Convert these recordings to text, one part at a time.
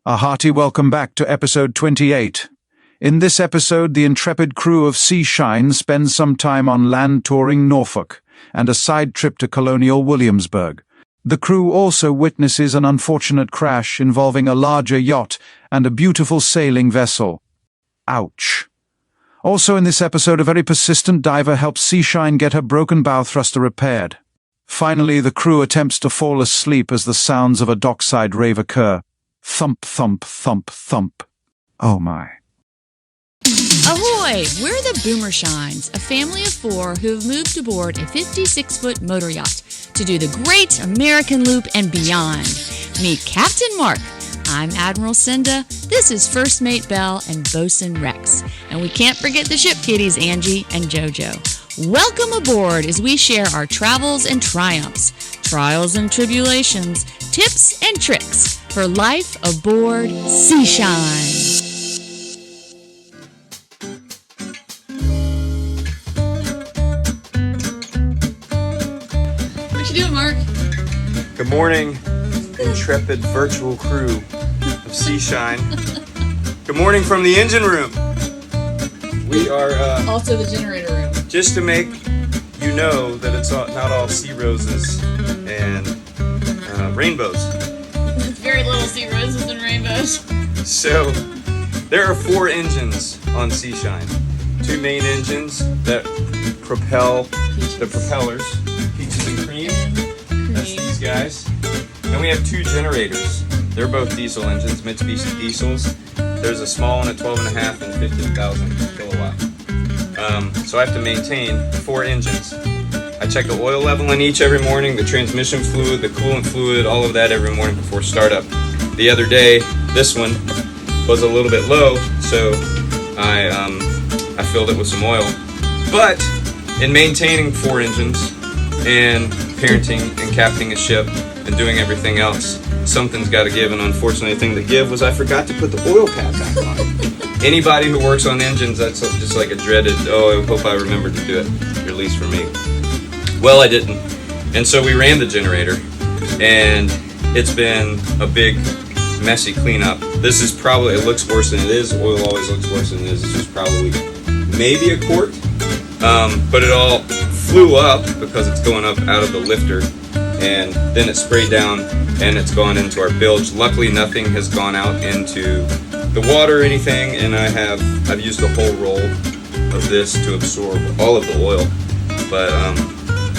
A hearty welcome back to episode 28. In this episode, the intrepid crew of Seashine spends some time on land touring Norfolk and a side trip to Colonial Williamsburg. The crew also witnesses an unfortunate crash involving a larger yacht and a beautiful sailing vessel. Ouch. Also in this episode, a very persistent diver helps Seashine get her broken bow thruster repaired. Finally, the crew attempts to fall asleep as the sounds of a dockside rave occur. Thump, thump, thump, thump. Oh my. Ahoy! We're the Boomershines, a family of 4 who have moved aboard a 56-foot motor yacht to do the Great American Loop and beyond. Meet Captain Mark. I'm Admiral Cinda. This is First Mate Belle and Bosun Rex. And we can't forget the ship kiddies, Angie and JoJo. Welcome aboard as we share our travels and triumphs, trials and tribulations, tips and tricks for life aboard Seashine. What you doing, Mark? Good morning, intrepid virtual crew of Seashine. Good morning from the engine room. We are Also the generator room. just to make you know that it's not all sea roses and rainbows. Very little sea roses and rainbows. So there are 4 engines on Seashine. 2 main engines that propel the propellers, peaches and cream. That's these guys. And we have 2 generators. They're both diesel engines, Mitsubishi diesels. There's a small one at 12.5 and 15,000 kilowatt. So I have to maintain 4 engines. I check the oil level in each every morning, the transmission fluid, the coolant fluid, all of that every morning before startup. The other day, this one was a little bit low, so I filled it with some oil. But in maintaining 4 engines and parenting and captaining a ship and doing everything else, something's got to give, and unfortunately the thing to give was I forgot to put the oil cap back on. Anybody who works on engines, that's just like a dreaded, oh, I hope I remember to do it, at least for me. Well, I didn't. And so we ran the generator, and it's been a big, messy cleanup. This is probably, it looks worse than it is. Oil always looks worse than it is. This is probably maybe a quart. But it all flew up because it's going up out of the lifter, and then it sprayed down and it's gone into our bilge. Luckily, nothing has gone out into the water or anything, and I've used the whole roll of this to absorb all of the oil. But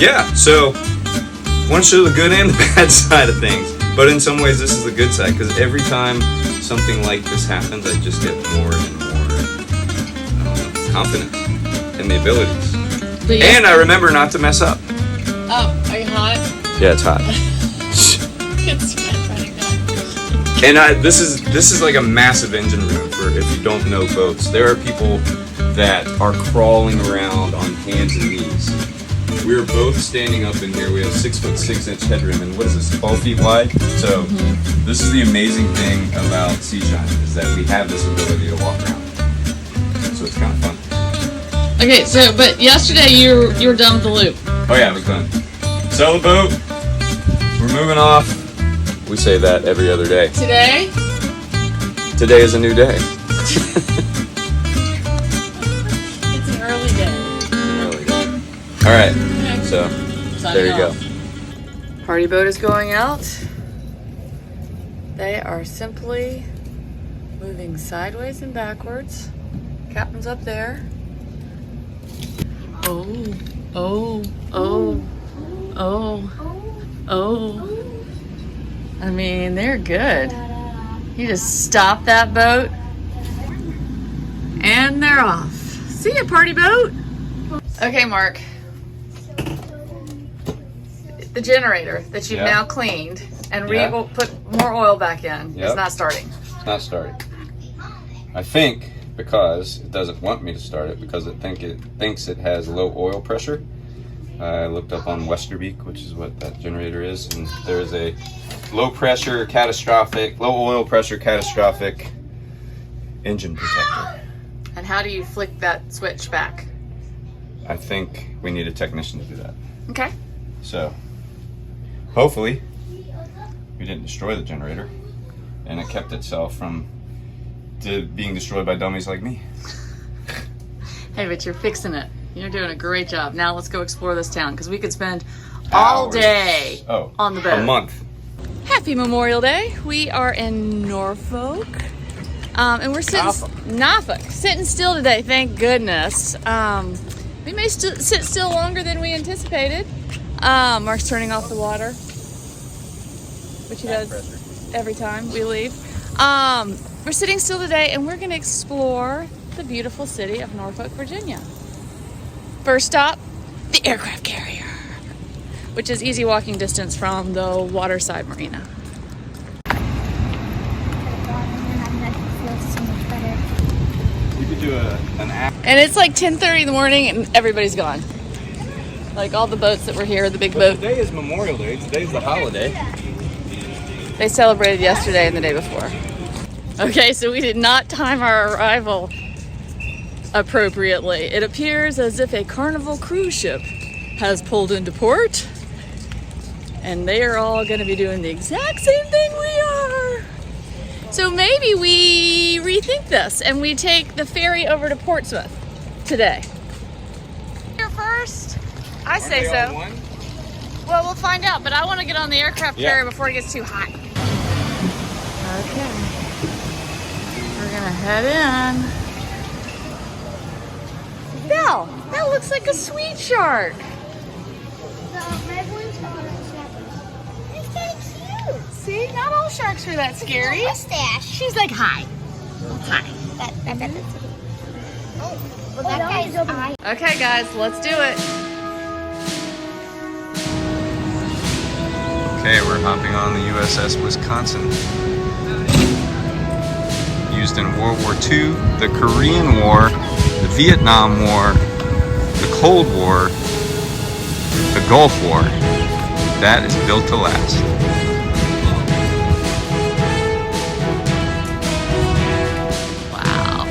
yeah, so I want to show the good and the bad side of things. But in some ways, this is the good side, because every time something like this happens, I just get more and more confidence in the abilities. And I remember not to mess up. Oh, are you hot? Yeah, it's hot. It's running down. And this is like a massive engine room for if you don't know boats. There are people that are crawling around on hands and knees. We're both standing up in here. We have 6'6" headroom, and what is this, 12 feet wide? So this is the amazing thing about Seashine, is that we have this ability to walk around. So it's kind of fun. Okay, so but yesterday you were done with the loop. Oh yeah, it was done. Sell the boat. We're moving off. We say that every other day. Today? Today is a new day. It's an early day. All right, so there you go. Party boat is going out. They are simply moving sideways and backwards. Captain's up there. Oh, oh, oh, oh, oh. I mean, they're good. You just stop that boat and they're off. See ya, party boat. Okay, Mark. The generator that you've now cleaned and put more oil back in is not starting. It's not starting. I think because it doesn't want me to start it because it thinks it has low oil pressure. I looked up on Westerbeek, which is what that generator is, and there's a low oil pressure catastrophic engine protector. And how do you flick that switch back? I think we need a technician to do that. Okay. So hopefully we didn't destroy the generator and it kept itself from being destroyed by dummies like me. Hey, but you're fixing it. You're doing a great job. Now let's go explore this town, because we could spend all day on the boat. A month. Happy Memorial Day. We are in Norfolk. And we're sitting Norfolk, sitting still today, thank goodness. We may sit still longer than we anticipated. Mark's turning off the water, which he does every time we leave. We're sitting still today, and we're going to explore the beautiful city of Norfolk, Virginia. First stop, the aircraft carrier, which is easy walking distance from the waterside marina. We could do an app. And it's like 10:30 in the morning, and everybody's gone. Like all the boats that were here, the big boat. Today is Memorial Day. Today's the holiday. They celebrated yesterday and the day before. Okay, so we did not time our arrival appropriately. It appears as if a Carnival cruise ship has pulled into port, and they are all going to be doing the exact same thing we are. So maybe we rethink this and we take the ferry over to Portsmouth today. Here first? I say so. Well, we'll find out, but I want to get on the aircraft carrier before it gets too hot. Okay. We're going to head in. Belle, that looks like a sweet shark. See, not all sharks are that scary. Mustache. She's like, hi. Hi. Well, that guy's eye. Okay, guys, let's do it. Okay, we're hopping on the USS Wisconsin. Used in World War II, the Korean War, the Vietnam War, the Cold War, the Gulf War. That is built to last. Wow.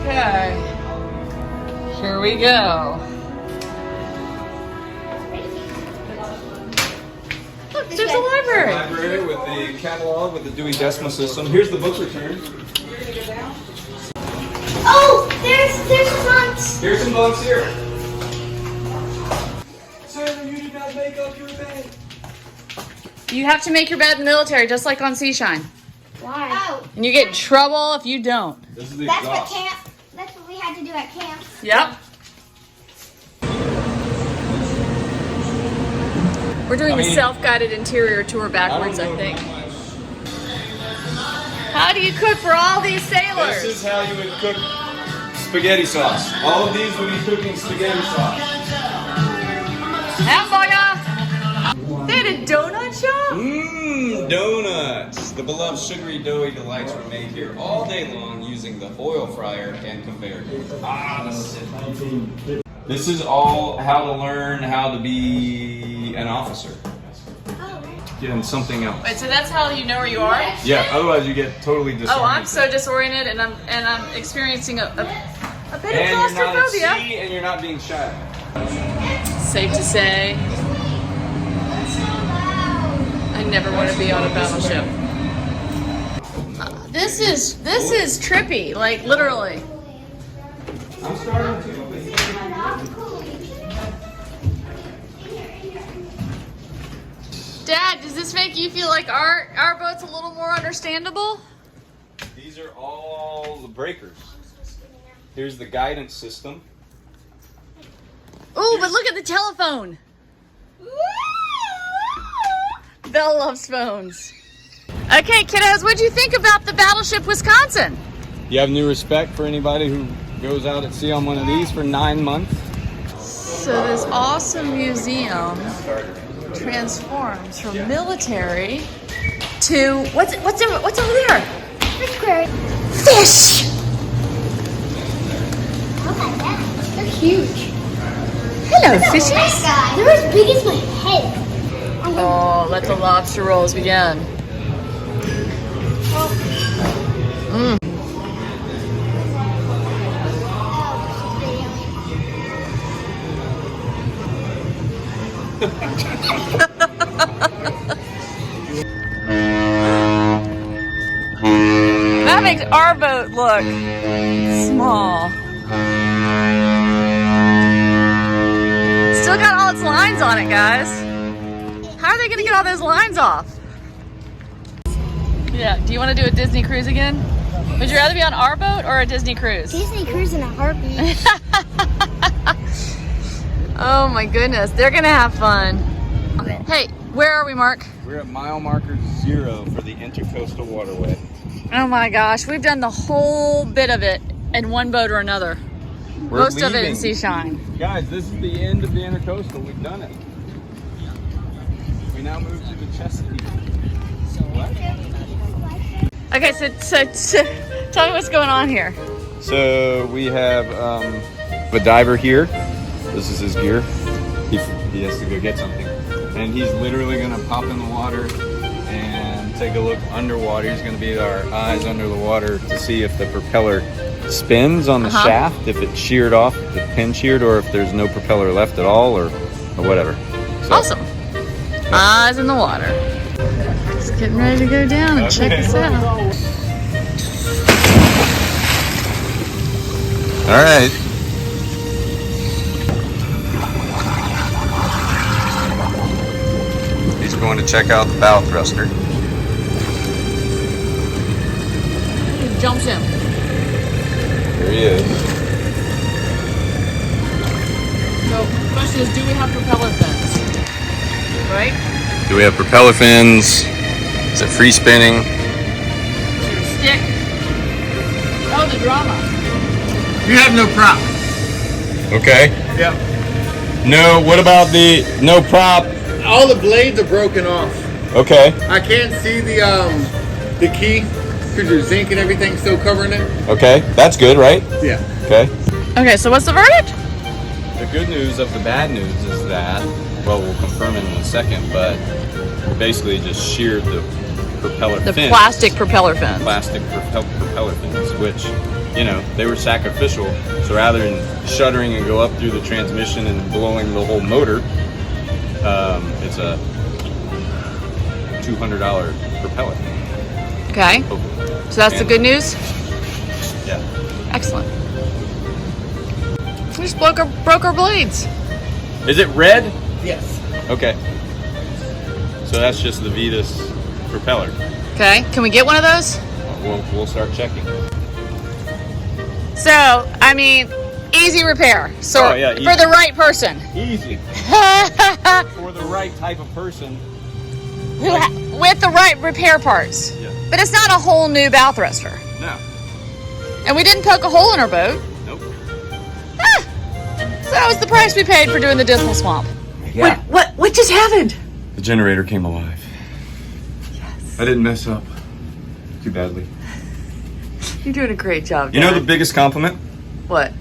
Okay. Here we go. Look, there's a library. Library with the catalog with the Dewey Decimal System. Here's the book return. Oh, there's bunks. Here's some bunks here. Sarah, you did not make up your bed. You have to make your bed in the military, just like on Seashine. Why? Oh, And you get in trouble if you don't. This is the that's what exhaust. That's what we had to do at camp. Yep. We're doing the self-guided interior tour backwards, I think. How do you cook for all these sailors? This is how you would cook spaghetti sauce. All of these would be cooking spaghetti sauce. Hamburger! They had a donut shop? Mmm, donuts. The beloved sugary doughy delights were made here all day long using the oil fryer and conveyor. This is all how to learn how to be an officer. And something else. Wait, so that's how you know where you are? Yeah, otherwise you get totally disoriented. Oh, I'm so disoriented, and I'm experiencing a bit of And you're not at claustrophobia. sea and you're not being shot. Safe to say, I never want to be on a battleship. This is trippy, like literally. I'm starting to. Dad, does this make you feel like our boat's a little more understandable? These are all the breakers. Here's the guidance system. Ooh, but look at the telephone. Belle loves phones. Okay, kiddos, what'd you think about the battleship Wisconsin? You have new respect for anybody who goes out at sea on one of these for 9 months? So this awesome museum transforms from military to what's over there? Fish. Look at that. They're huge. Hello, fishies. They're as big as my head. Oh, let the lobster rolls begin. That makes our boat look small. Still got all its lines on it, guys. How are they gonna get all those lines off? Yeah, do you want to do a Disney cruise again? Would you rather be on our boat or a Disney cruise? Disney cruise in a heartbeat. Oh my goodness, they're gonna have fun. Hey, where are we, Mark? We're at mile marker 0 for the Intercoastal Waterway. Oh my gosh, we've done the whole bit of it in one boat or another. Most of it in Seashine. Guys, this is the end of the Intercoastal. We've done it. We now move to the Chesapeake. What? Okay, so tell me what's going on here. So we have a diver here. This is his gear. He has to go get something. And he's literally going to pop in the water and take a look underwater. He's going to be our eyes under the water to see if the propeller spins on the shaft, if it's sheared off, if the pin sheared, or if there's no propeller left at all, or whatever. So, awesome. Eyes in the water. Just getting ready to go down and check this out. All right. He's going to check out the bow thruster. He jumps in. There he is. So the question is, do we have propeller fins? Right? Do we have propeller fins? Is it free spinning? Stick. Oh, the drama. You have no prop. Okay. Yep. No, what about the no prop? All the blades are broken off. Okay. I can't see the key because there's zinc and everything still covering it. Okay. That's good, right? Yeah. Okay. Okay, so what's the verdict? The good news of the bad news is that, well, we'll confirm it in a second, but we basically just sheared the propeller The fins. plastic propeller fins. Plastic propeller fins, which, you know, they were sacrificial. So rather than shuddering and go up through the transmission and blowing the whole motor, it's a $200 propeller. Okay. So that's the good news? Yeah. Excellent. We just broke our blades. Is it red? Yes. Okay. So that's just the Vetus propeller. Okay, can we get one of those? We'll start checking. So, I mean, easy repair. So Oh, yeah, easy. for the right person. Easy. For the right type of person. With the right repair parts. Yeah. But it's not a whole new bow thruster. No. And we didn't poke a hole in our boat. Nope. So that was the price we paid for doing the Dismal Swamp. Yeah. What just happened? The generator came alive. Yes. I didn't mess up too badly. You're doing a great job, You know Dad. the biggest compliment What?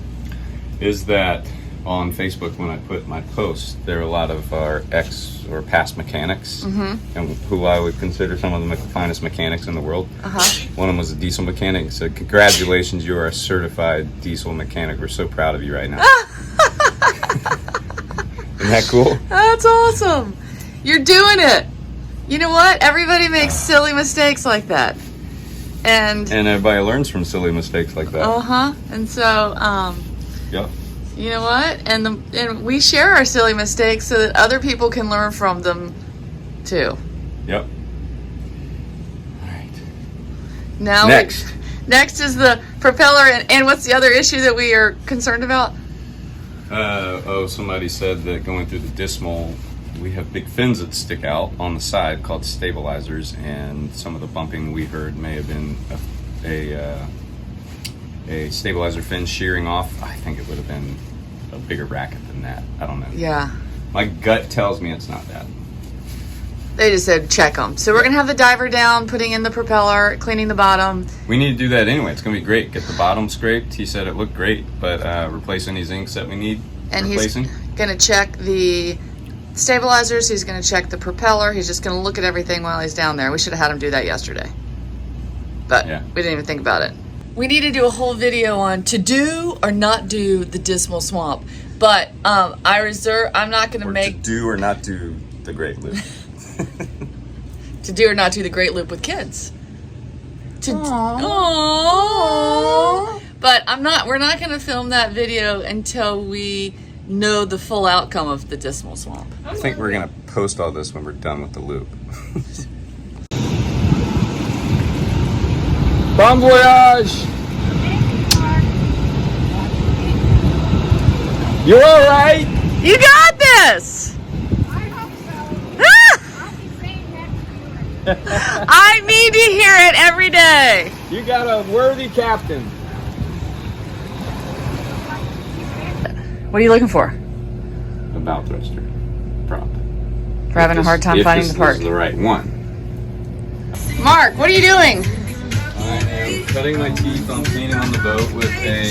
is that on Facebook when I put my posts, there are a lot of our ex or past mechanics, and who I would consider some of the finest mechanics in the world. One of them was a diesel mechanic. So congratulations, you are a certified diesel mechanic. We're so proud of you right now. Isn't that cool? That's awesome. You're doing it. You know what? Everybody makes silly mistakes like that. And everybody learns from silly mistakes like that. And so, Yep. you know what? And we share our silly mistakes so that other people can learn from them too. Yep. All right. Now Next. Next is the propeller, and what's the other issue that we are concerned about? Somebody said that going through the Dismal, we have big fins that stick out on the side called stabilizers, and some of the bumping we heard may have been a stabilizer fin shearing off. I think it would have been a bigger racket than that. I don't know. Yeah. My gut tells me it's not that. They just said check them. So we're going to have the diver down, putting in the propeller, cleaning the bottom. We need to do that anyway. It's going to be great. Get the bottom scraped. He said it looked great, but replace any zincs that we need And replacing. he's going to check the stabilizers. He's going to check the propeller. He's just going to look at everything while he's down there. We should have had him do that yesterday. But Yeah. we didn't even think about it. We need to do a whole video on to do or not do the Dismal Swamp. But I'm not going to make... To do or not do the Great Loop. To do or not do the Great Loop with kids. Aww. But we're not going to film that video until we know the full outcome of the Dismal Swamp. I think we're going to post all this when we're done with the loop. Bon voyage! You're all right. You got this! I hope so. I'll be saying that. I need to hear it every day. You got a worthy captain. What are you looking for? A bow thruster prop. For having a hard time finding the part. This is the right one. Mark, what are you doing? I am cutting my teeth on painting on the boat with a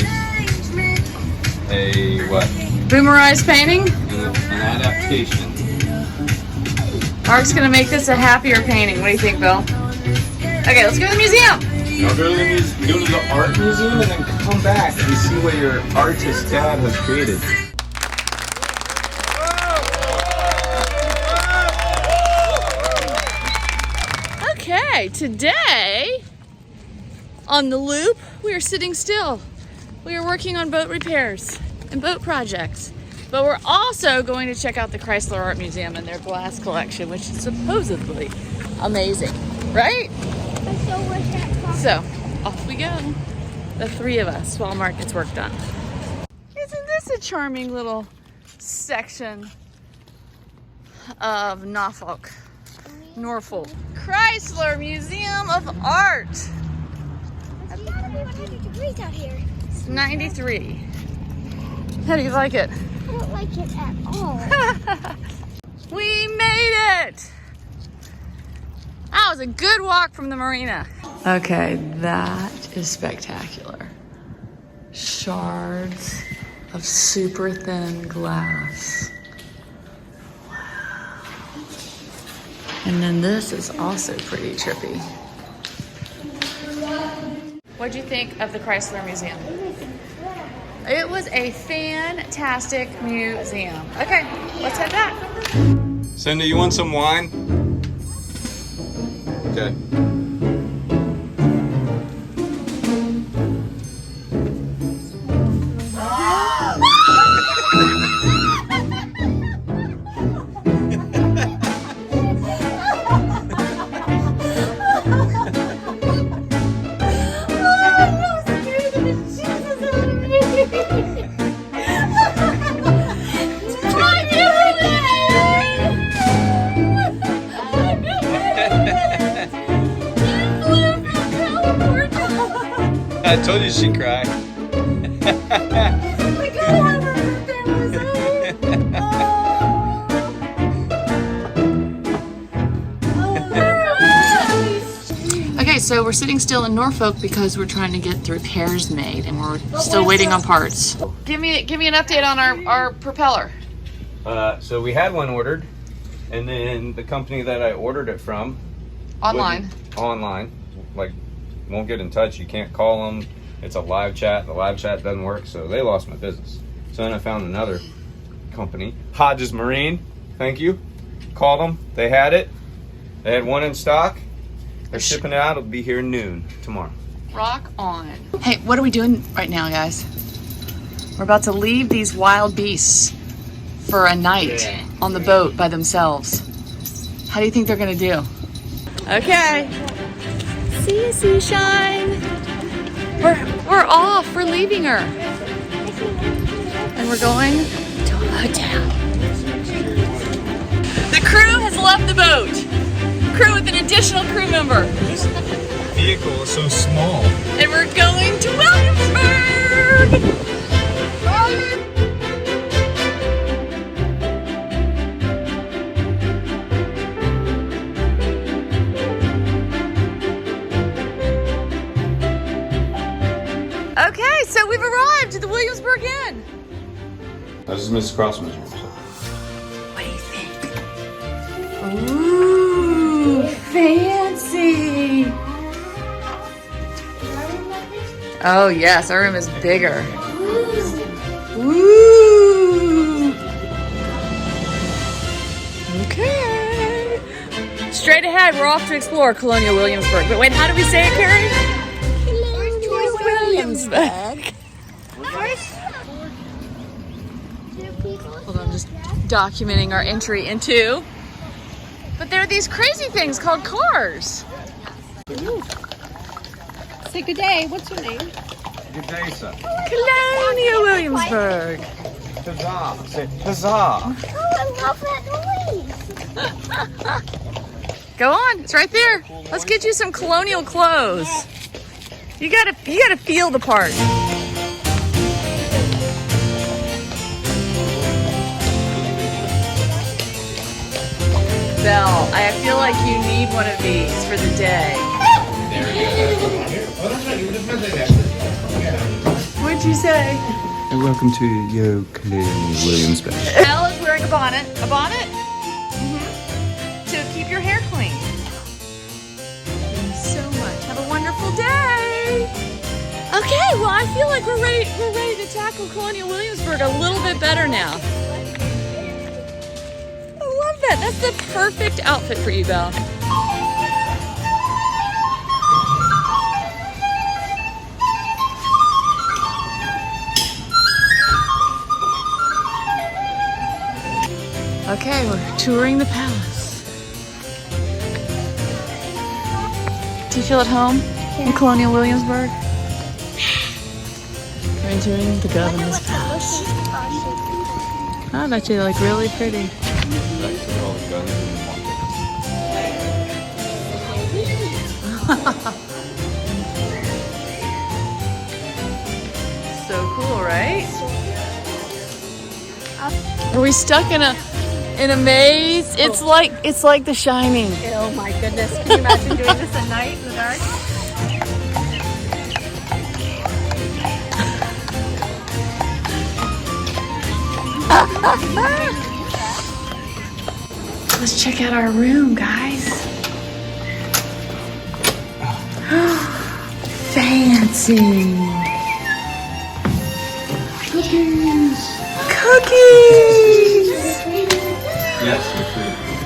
what? Boomershines painting? An adaptation. Mark's gonna make this a happier painting. What do you think, Bill? Okay, let's go to the museum. Go to the art museum and then come back and see what your artist dad has created. Okay, today on the loop, we are sitting still. We are working on boat repairs and boat projects. But we're also going to check out the Chrysler Art Museum and their glass collection, which is supposedly amazing, right? So, off we go. The three of us while Mark gets work done. Isn't this a charming little section of Norfolk? Chrysler Museum of Art. It's gotta be 100 degrees out here. It's 93. How do you like it? I don't like it at all. We made it! That was a good walk from the marina. Okay, that is spectacular. Shards of super thin glass. Wow. And then this is also pretty trippy. What'd you think of the Chrysler Museum? It was a fantastic museum. Okay, let's head back. Cinda, you want some wine? Okay. I told you she'd cry. Okay, so we're sitting still in Norfolk because we're trying to get the repairs made and we're still waiting on parts. Give me an update on our propeller. So we had one ordered, and then the company that I ordered it from Online, like, won't get in touch. You can't call them. It's a live chat. The live chat doesn't work, so they lost my business. So then I found another company, Hodges Marine. Thank you. Called them. They had it. They had one in stock. They're shipping it out. It'll be here noon tomorrow. Rock on. Hey, what are we doing right now, guys? We're about to leave these wild beasts for a night on the boat by themselves. How do you think they're gonna do? Okay. See you, Seashine. We're off. We're leaving her. And we're going to a hotel. The crew has left the boat. Crew with an additional crew member. This vehicle is so small. And we're going to Williamsburg. Okay, so we've arrived at the Williamsburg Inn. This is Mrs. Crossman's room. What do you think? Ooh, fancy. Oh yes, our room is bigger. Ooh. straight ahead, we're off to explore Colonial Williamsburg. But wait, how do we say it, Carrie? Colonial Williamsburg. Hold on, just documenting our entry into. But there are these crazy things called cars. Ooh. Say good day. What's your name? Good day, sir. Colonial Williamsburg. Huzzah. Say huzzah. Oh, I love that noise. Go on, it's right there. Let's get you some colonial clothes. You gotta feel the part. Belle, I feel like you need one of these for the day. What'd you say? And welcome to Yo Colonial Williamsburg. Elle is wearing a bonnet. A bonnet? To keep your hair clean. Thank you so much. Have a wonderful day. Okay, well I feel like we're ready to tackle Colonial Williamsburg a little bit better now. I love that. That's the perfect outfit for you, Belle. Okay, we're touring the palace. Do you feel at home in Colonial Williamsburg? We're entering the governor's palace. Oh, I bet you look really pretty. So cool, right? Are we stuck in a maze? It's like The Shining. Oh my goodness. Can you imagine doing this at night in the dark? Let's check out our room, guys. Fancy. Cookies. Yes,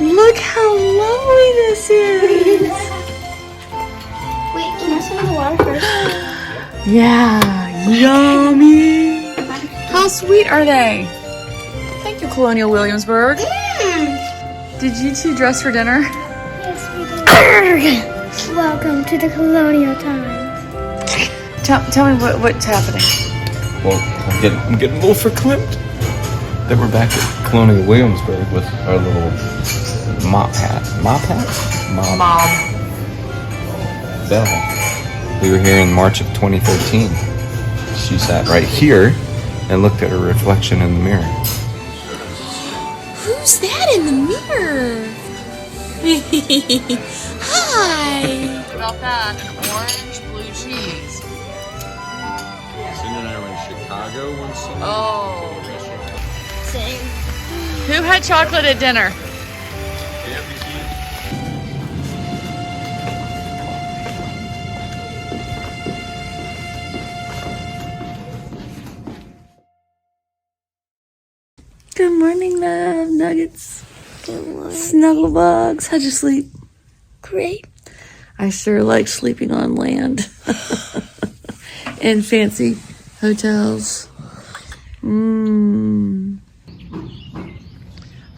Look how lovely this is. Wait, can I swim in the water first? Yeah, yummy. How sweet are they? Thank you, Colonial Williamsburg. Did you two dress for dinner? Yes, we did. Welcome to the colonial times. Tell me what's happening. well, I'm getting a little verklempt that we're back at Colonial Williamsburg with our little mop hat. Mom. Belle. We were here in March of 2013. She sat right here and looked at her reflection in the mirror. Who's that in the mirror? Hi. What about that? An orange blue cheese. Cinda and I were in Chicago one summer. Oh. Same. Who had chocolate at dinner? Good morning, love nuggets. Good morning. Snuggle bugs. How'd you sleep? Great. I sure like sleeping on land. In fancy hotels.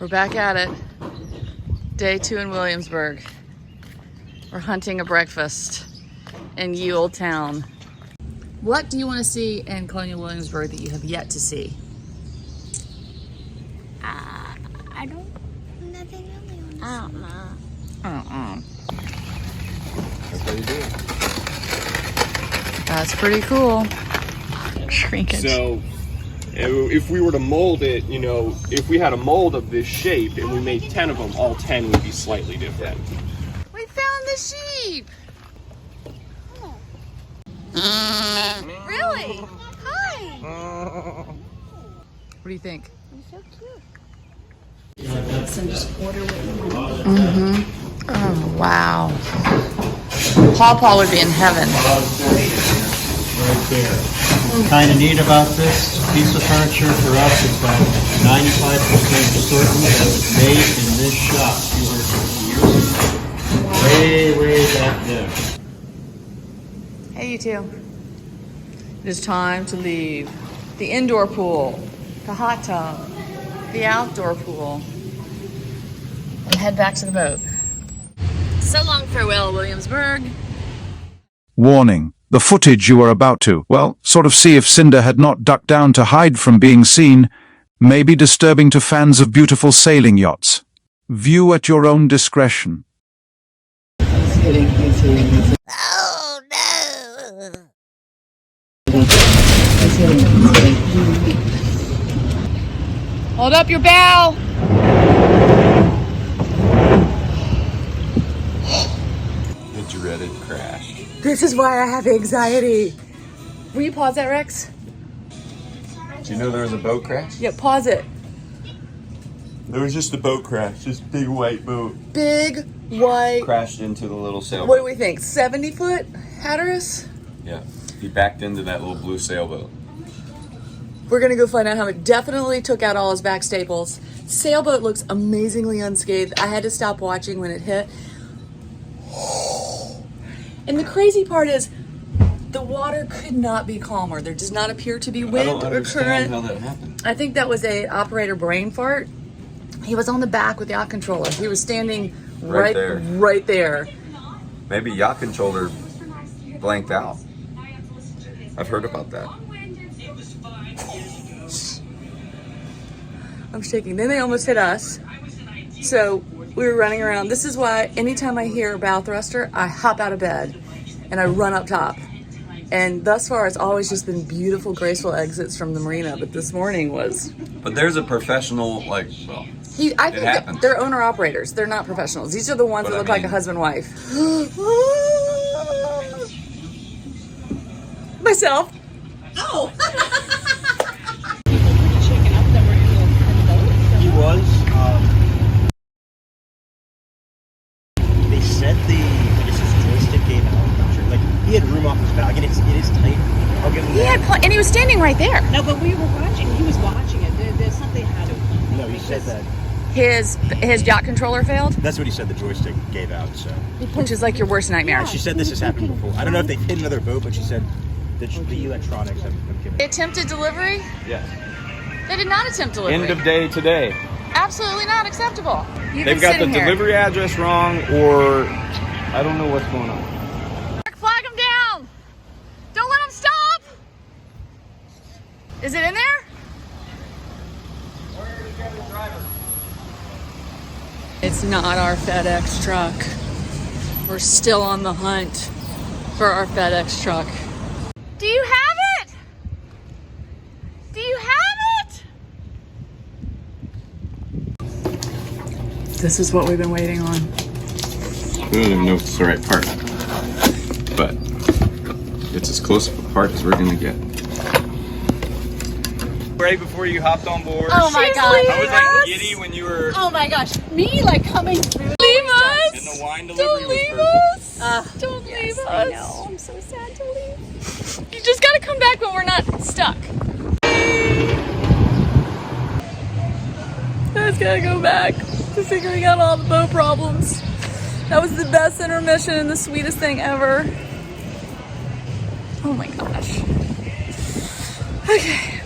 We're back at it. Day 2 in Williamsburg. We're hunting a breakfast in ye old town. What do you want to see in Colonial Williamsburg that you have yet to see? I don't. Nothing really. I don't know. That's how you do it. That's pretty cool. Shrinkage. So, if we were to mold it, you know, if we had a mold of this shape and we made 10 of them, all 10 would be slightly different. We found the sheep. Really? Hi. What do you think? You're so cute. Oh, wow. Paw would be in heaven. Right there. Kind of neat about this piece of furniture for us is that 95% certain that it was made in this shop 250 years ago. way back there. Hey, you two. It is time to leave the indoor pool, the hot tub, the outdoor pool, and head back to the boat. So long, farewell, Williamsburg. Warning. The footage you are about to, well, sort of see if Cinda had not ducked down to hide from being seen, may be disturbing to fans of beautiful sailing yachts. View at your own discretion. Oh no! Hold up your bow. The dreaded crash. This is why I have anxiety. Will you pause that, Rex? Do you know there was a boat crash? Yeah, pause it. There was just a boat crash, just a big white boat. Big, white. Crashed into the little sailboat. What do we think? 70-foot Hatteras? Yeah, he backed into that little blue sailboat. We're gonna go find out how it definitely took out all his back staples. Sailboat looks amazingly unscathed. I had to stop watching when it hit. And the crazy part is, the water could not be calmer. There does not appear to be wind or current. How that happened. I think that was a operator brain fart. He was on the back with the yacht controller. He was standing right there. Maybe yacht controller blanked out. I've heard about that. I'm shaking. Then they almost hit us. So we were running around. This is why anytime I hear bow thruster, I hop out of bed and I run up top. And thus far, it's always just been beautiful, graceful exits from the marina. But this morning was... But there's a professional, like, well, I think happens. they're owner-operators. They're not professionals. These are the ones But that I look like a mean- husband-wife. Myself. Oh! He was. They said his joystick gave out. I'm not sure. Like he had room off his back, and it is tight. I'll give him that. And he was standing right there. No, but we were watching. He was watching it. There's something had to. No, he said that. His yacht controller failed, That's what he said. The joystick gave out. So which is like your worst nightmare. she said this has happened before. I don't know if they hit another boat, but she said the electronics have given. They attempted delivery? yes. They did not attempt delivery. End of day today. Absolutely not acceptable. They've got the delivery address wrong, or I don't know what's going on. Flag him down! Don't let him stop! Is it in there? It's not our FedEx truck. We're still on the hunt for our FedEx truck. Do you have it? Do you have it? This is what we've been waiting on. We don't even know if it's the right part, but it's as close of a part as we're gonna get. Right before you hopped on board. Oh my god! I was like giddy when you were. Oh my gosh! Me like coming through. Leave us! And the wine delivery Don't was leave perfect. us! Don't leave us! I know. I'm so sad to leave. You just gotta come back when we're not stuck. I just gotta go back to figuring out all the boat problems. That was the best intermission and the sweetest thing ever. Oh my gosh. Okay.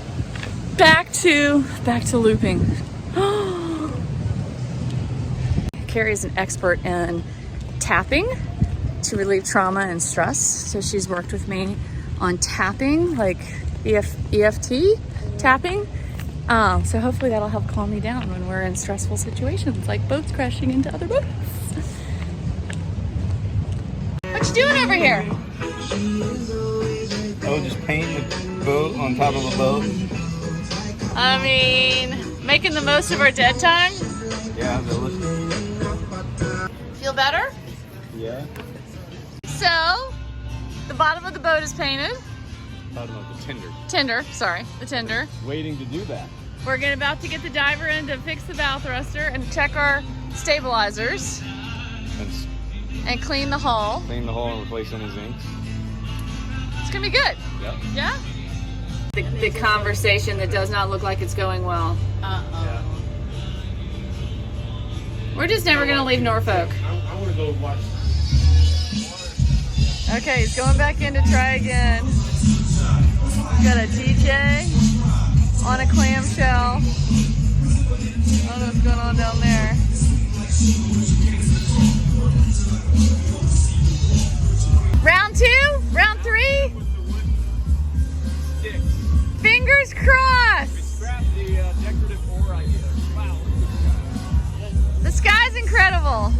Back to looping. Carrie's an expert in tapping to relieve trauma and stress. So she's worked with me on tapping, like EFT tapping. So hopefully that'll help calm me down when we're in stressful situations, like boats crashing into other boats. What you doing over here? Oh, just painting the boat on top of a boat. I mean, making the most of our dead time. Yeah, they're listening. Feel better? Yeah. So, the bottom of the boat is painted. Bottom of the tinder. The tinder. Waiting to do that. We're about to get the diver in to fix the bow thruster and check our stabilizers and clean the hull. Clean the hull and replace any zincs. It's gonna be good. Yep. Yeah? The conversation that does not look like it's going well. Yeah. We're just never gonna leave Norfolk. I want to go watch Okay, he's going back in to try again. We've got a DJ on a clamshell. I don't know what's going on down there. Round 2? Round 3? Fingers crossed! The sky's incredible.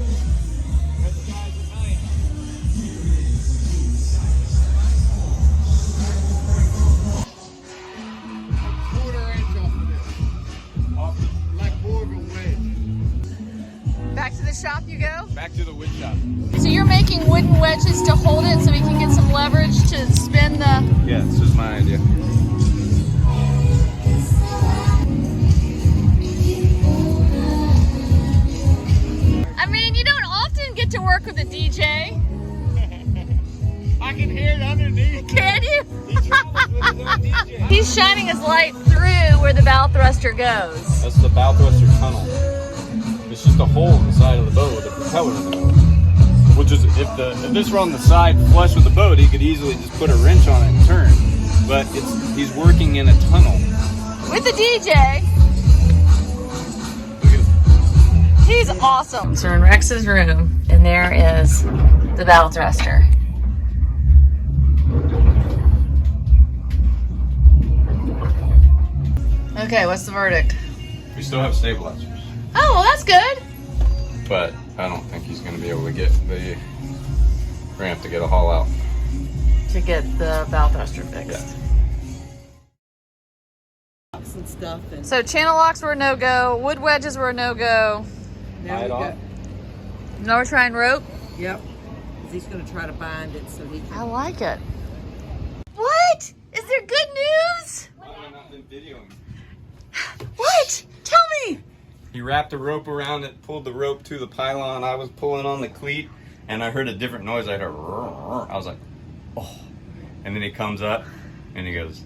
Back to the shop you go? Back to the wood shop. So you're making wooden wedges to hold it so we can get some leverage to spin the... Yeah, this was my idea. I mean, you don't often get to work with a DJ. I can hear it underneath. Can you? He travels with his own DJ. He's shining his light through where the bow thruster goes. That's the bow thruster tunnel. It's just a hole in the side of the boat with a propeller in the middle. Which is, if this were on the side flush with the boat, he could easily just put a wrench on it and turn. But he's working in a tunnel. With the DJ. Look at it. He's awesome. So we're in Rex's room, and there is the bow thruster. Okay, what's the verdict? We still have stabilizers. Oh, well, that's good. But I don't think he's going to be able to get the... We're going to have to get a haul out. To get the bow thruster fixed. Yeah. And stuff. And So channel locks were a no-go. Wood wedges were a no-go. there we go. Now we're trying rope. Yep. 'Cause he's going to try to bind it so he I can. like it. What? Is there good news? Why have I not been videoing? What? Tell me. He wrapped a rope around it, pulled the rope to the pylon. I was pulling on the cleat, and I heard a different noise. I heard, I was like, oh. And then he comes up, and he goes,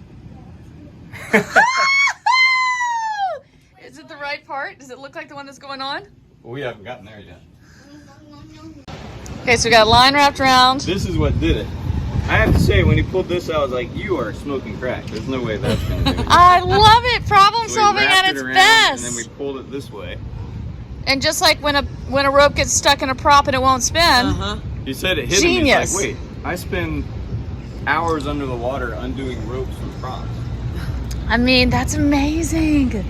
Is it the right part? Does it look like the one that's going on? well, we haven't gotten there yet. Okay, so we got a line wrapped around. This is what did it. I have to say, when he pulled this out, I was like, you are smoking crack. There's no way that's going to do it. I love it. Problem So we solving wrapped at it its around, best. And then we pulled it this way. And just like when a rope gets stuck in a prop and it won't spin. He said it hit Genius. him. He's like, wait, I spend hours under the water undoing ropes from props. I mean, that's amazing.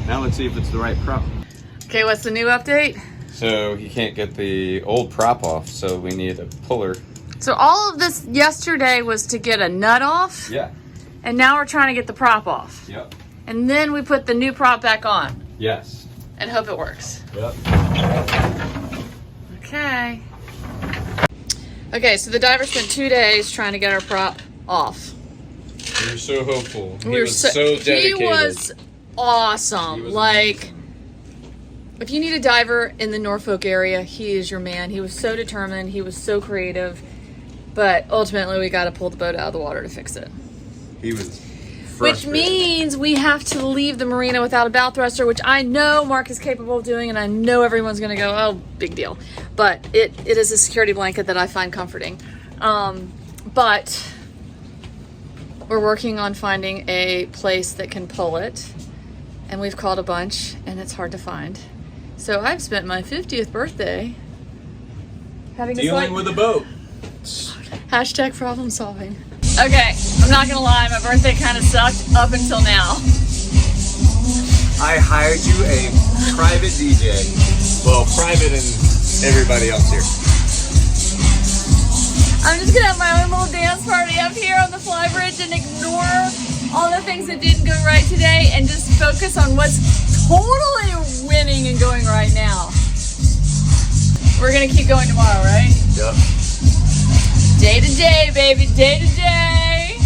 Now let's see if it's the right prop. Okay, what's the new update? So he can't get the old prop off, so we need a puller. So all of this yesterday was to get a nut off, Yeah. and now we're trying to get the prop off. Yep. And then we put the new prop back on Yes. and hope it works. Yep. Okay. Okay, so the diver spent 2 days trying to get our prop off. We were so hopeful. We were so dedicated. He was awesome. He was like, if you need a diver in the Norfolk area, he is your man. He was so determined. He was so creative. But ultimately, we got to pull the boat out of the water to fix it. He was Which frustrated. means we have to leave the marina without a bow thruster, which I know Mark is capable of doing, and I know everyone's going to go, oh, big deal. But it is a security blanket that I find comforting. But we're working on finding a place that can pull it, and we've called a bunch, and it's hard to find. So I've spent my 50th birthday having Dealing with a boat. Hashtag problem solving. Okay, I'm not gonna lie, my birthday kind of sucked up until now. I hired you a private DJ. Well, private and everybody else here. I'm just gonna have my own little dance party up here on the fly bridge and ignore all the things that didn't go right today and just focus on what's totally winning and going right now. We're gonna keep going tomorrow, right? Yep. Day to day, baby, day to day.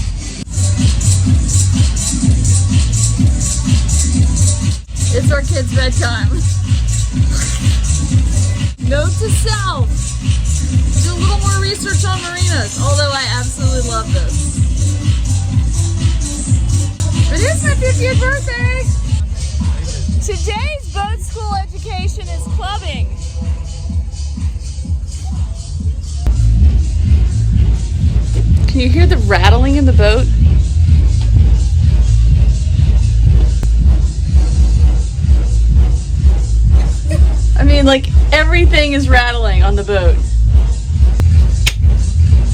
It's our kids' bedtime. Note to self. Do a little more research on marinas, although I absolutely love this. It is my 50th birthday. Today's boat school education is clubbing. Can you hear the rattling in the boat? I mean, like, everything is rattling on the boat.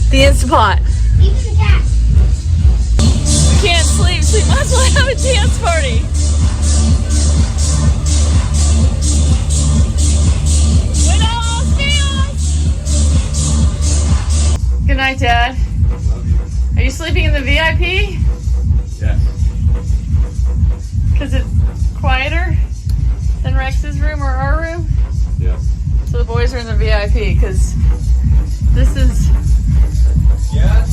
The Instapot. Even the cat. We can't sleep, so we might as well have a dance party. Good night, Dad. Are you sleeping in the VIP? Yeah. Because it's quieter than Rex's room or our room? Yeah. So the boys are in the VIP because this is... Yeah.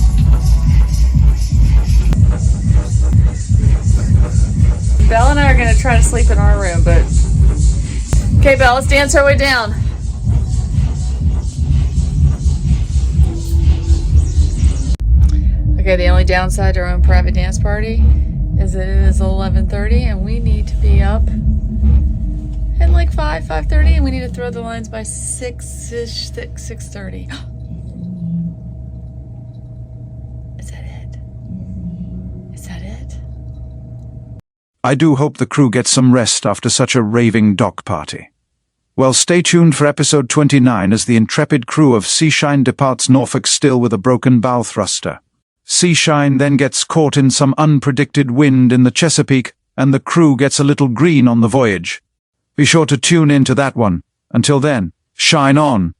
Belle and I are going to try to sleep in our room, but... Okay, Belle, let's dance our way down. Okay, the only downside to our own private dance party is that it is 11:30 and we need to be up at like 5:30, and we need to throw the lines by 6-ish, 6:30. Is that it? Is that it? I do hope the crew gets some rest after such a raving dock party. Well, stay tuned for episode 29 as the intrepid crew of Seashine departs Norfolk still with a broken bow thruster. Seashine then gets caught in some unpredicted wind in the Chesapeake, and the crew gets a little green on the voyage. Be sure to tune in to that one. Until then, shine on!